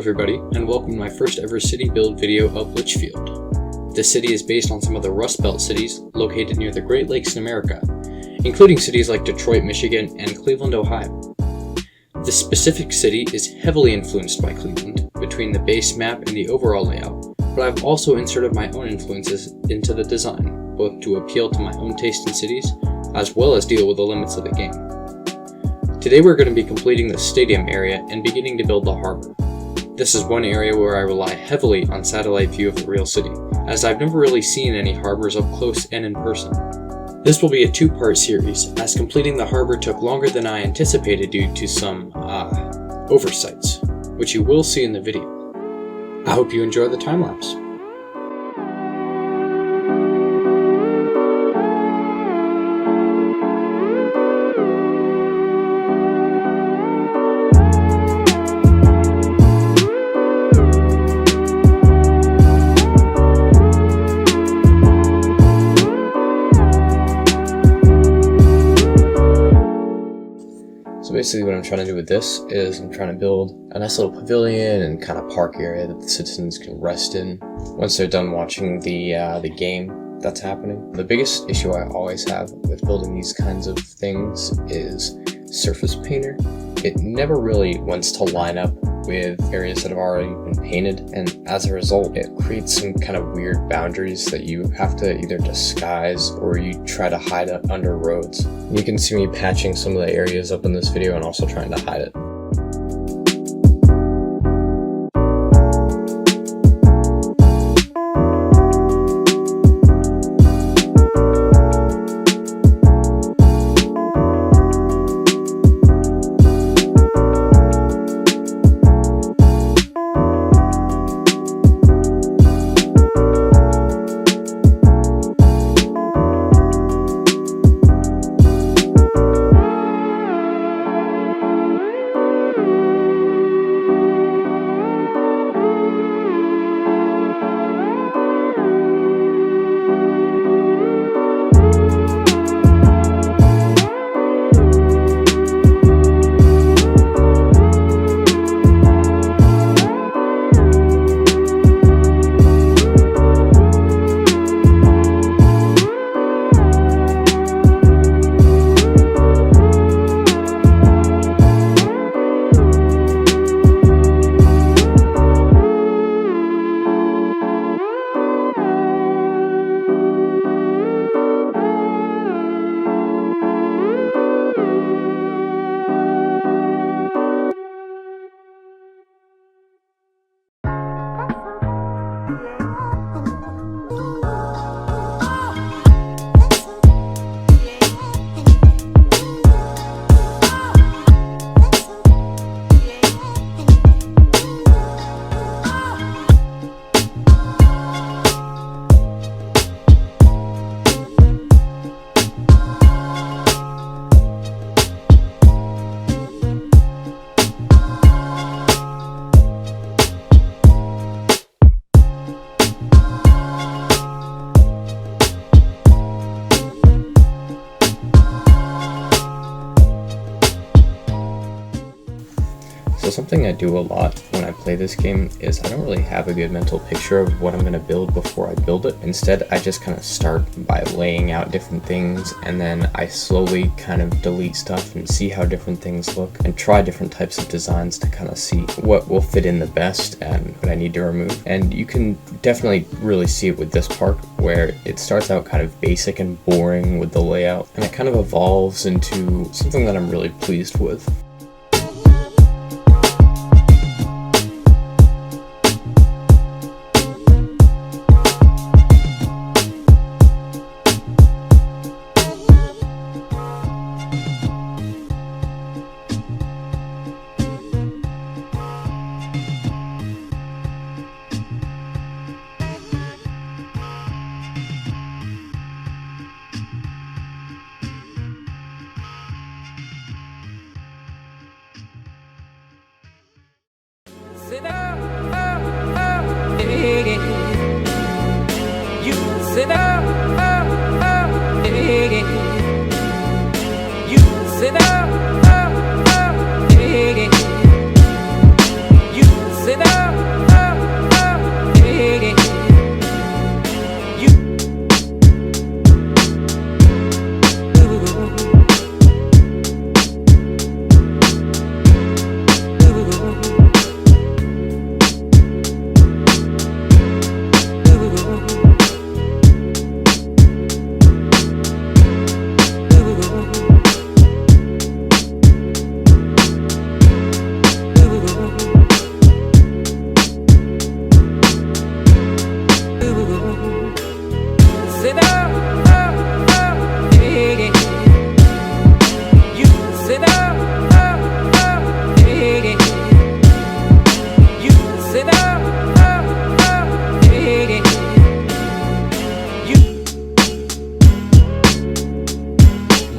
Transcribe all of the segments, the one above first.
everybody, and welcome to my first ever city build video of Litchfield. This city is based on some of the Rust Belt cities located near the Great Lakes in America, including cities like Detroit, Michigan, and Cleveland, Ohio. This specific city is heavily influenced by Cleveland between the base map and the overall layout, but I've also inserted my own influences into the design, both to appeal to my own taste in cities, as well as deal with the limits of the game. Today we're going to be completing the stadium area and beginning to build the harbor. This is one area where I rely heavily on satellite view of the real city, as I've never really seen any harbors up close and in person. This will be a two-part series, as completing the harbor took longer than I anticipated due to some, oversights, which you will see in the video. I hope you enjoy the time-lapse. Basically what I'm trying to do with this is I'm trying to build a nice little pavilion and kind of park area that the citizens can rest in once they're done watching the game that's happening. The biggest issue I always have with building these kinds of things is surface painter. It never really wants to line up with areas that have already been painted, and as a result it creates some kind of weird boundaries that you have to either disguise or you try to hide it under roads. You can see me patching some of the areas up in this video and also trying to hide it. So something I do a lot when I play this game is I don't really have a good mental picture of what I'm going to build before I build it. Instead, I just kind of start by laying out different things, and then I slowly kind of delete stuff and see how different things look and try different types of designs to kind of see what will fit in the best and what I need to remove. And you can definitely really see it with this part, where it starts out kind of basic and boring with the layout, and it kind of evolves into something that I'm really pleased with.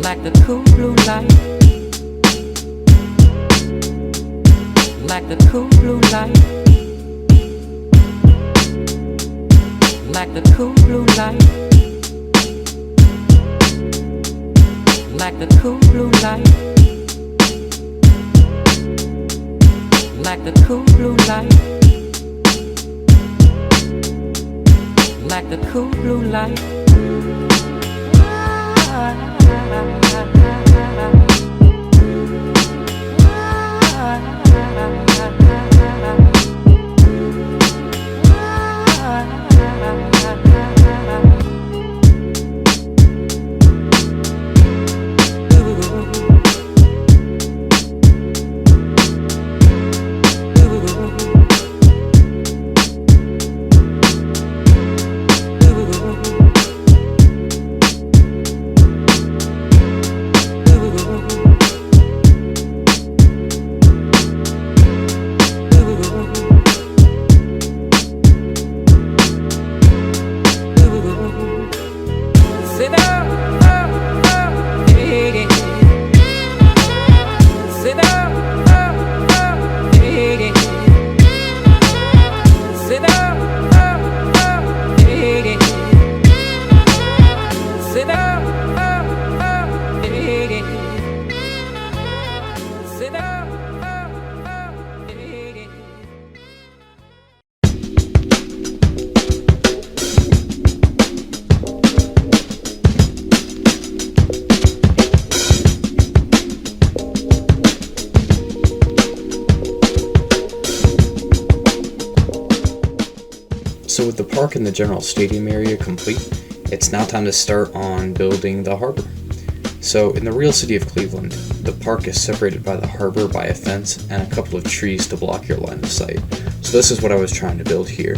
like the cool blue light, like the cool blue light, like the cool blue light, like the cool blue light, like the cool blue light, like the cool blue light. So with the park and the general stadium area complete, it's now time to start on building the harbor. So in the real city of Cleveland, the park is separated by the harbor by a fence and a couple of trees to block your line of sight. So this is what I was trying to build here.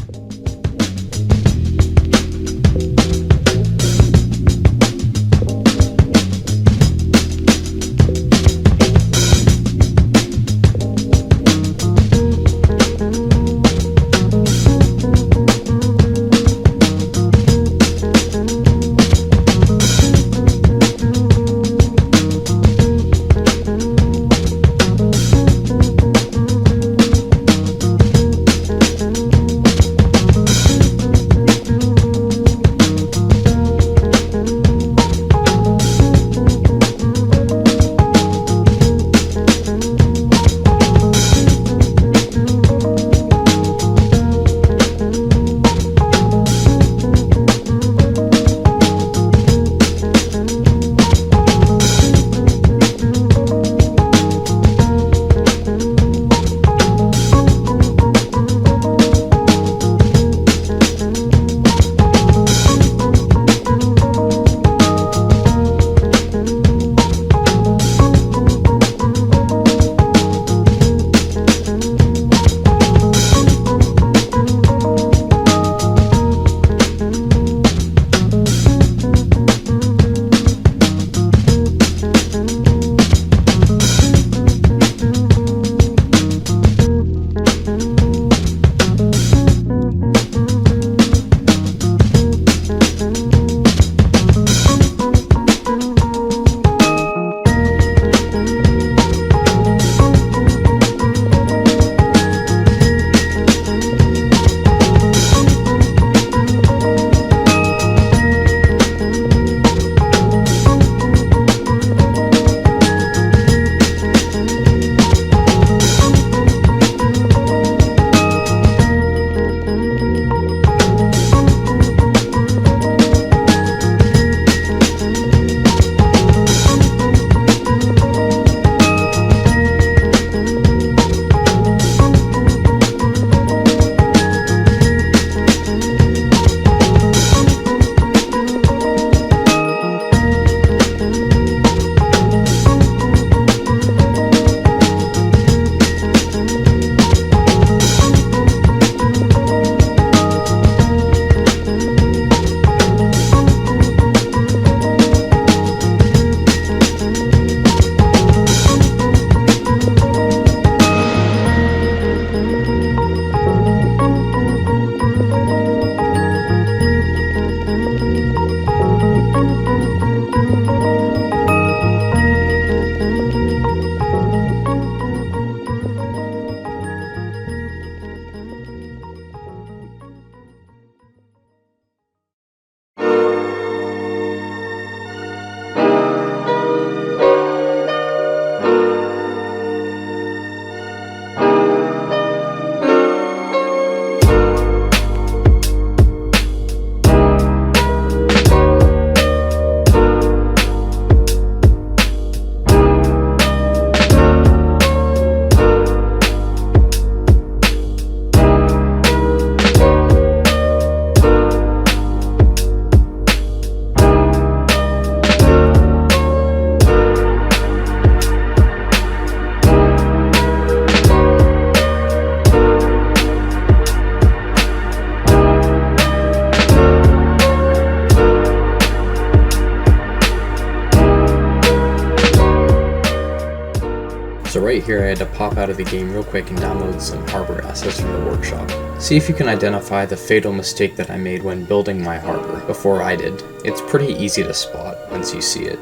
right here I had to pop out of the game real quick and download some harbor assets from the workshop. See if you can identify the fatal mistake that I made when building my harbor before I did. It's pretty easy to spot once you see it.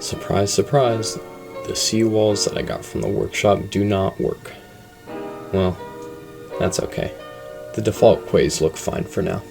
Surprise, surprise, the seawalls that I got from the workshop do not work. Well, that's okay. The default quays look fine for now.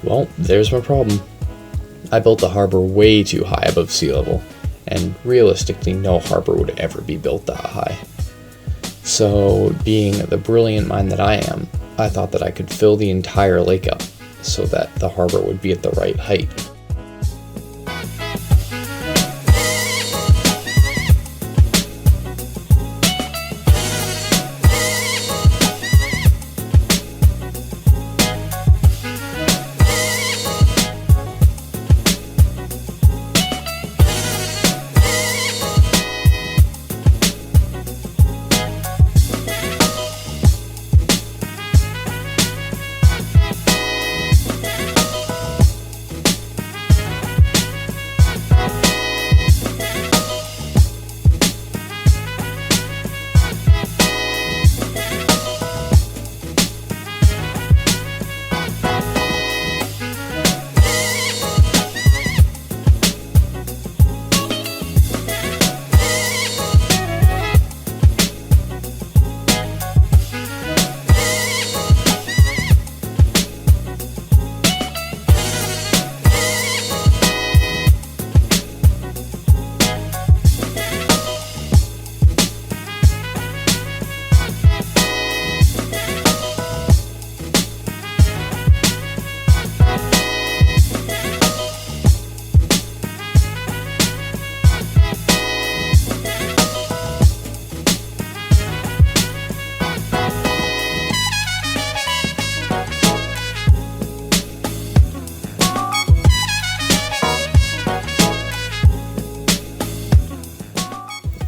Well, there's my problem. I built the harbor way too high above sea level, and realistically no harbor would ever be built that high. So, being the brilliant mind that I am, I thought that I could fill the entire lake up so that the harbor would be at the right height.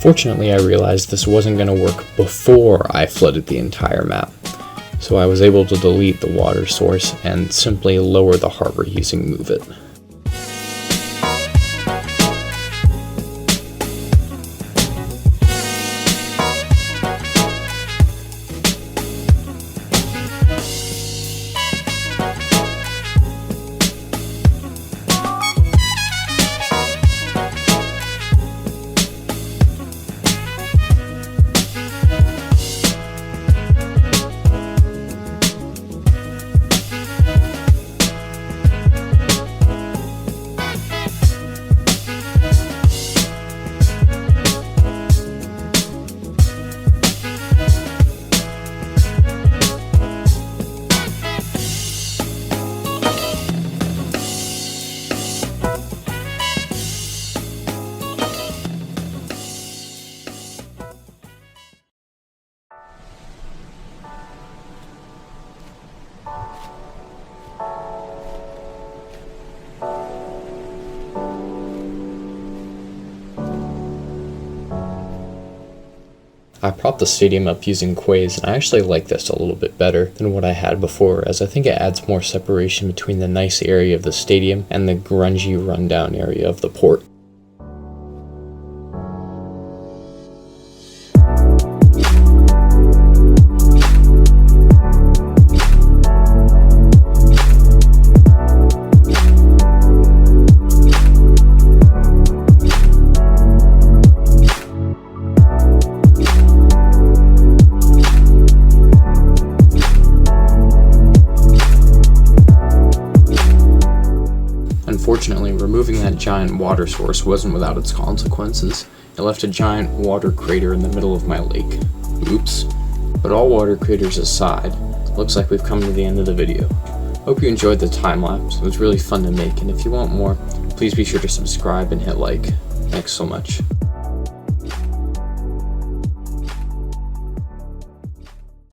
Fortunately, I realized this wasn't going to work before I flooded the entire map, so I was able to delete the water source and simply lower the harbor using Move It. I propped the stadium up using quays, and I actually like this a little bit better than what I had before, as I think it adds more separation between the nice area of the stadium and the grungy, rundown area of the port. Unfortunately, removing that giant water source wasn't without its consequences. It left a giant water crater in the middle of my lake. Oops. But all water craters aside, looks like we've come to the end of the video. Hope you enjoyed the time lapse. It was really fun to make, and if you want more, please be sure to subscribe and hit like. Thanks so much.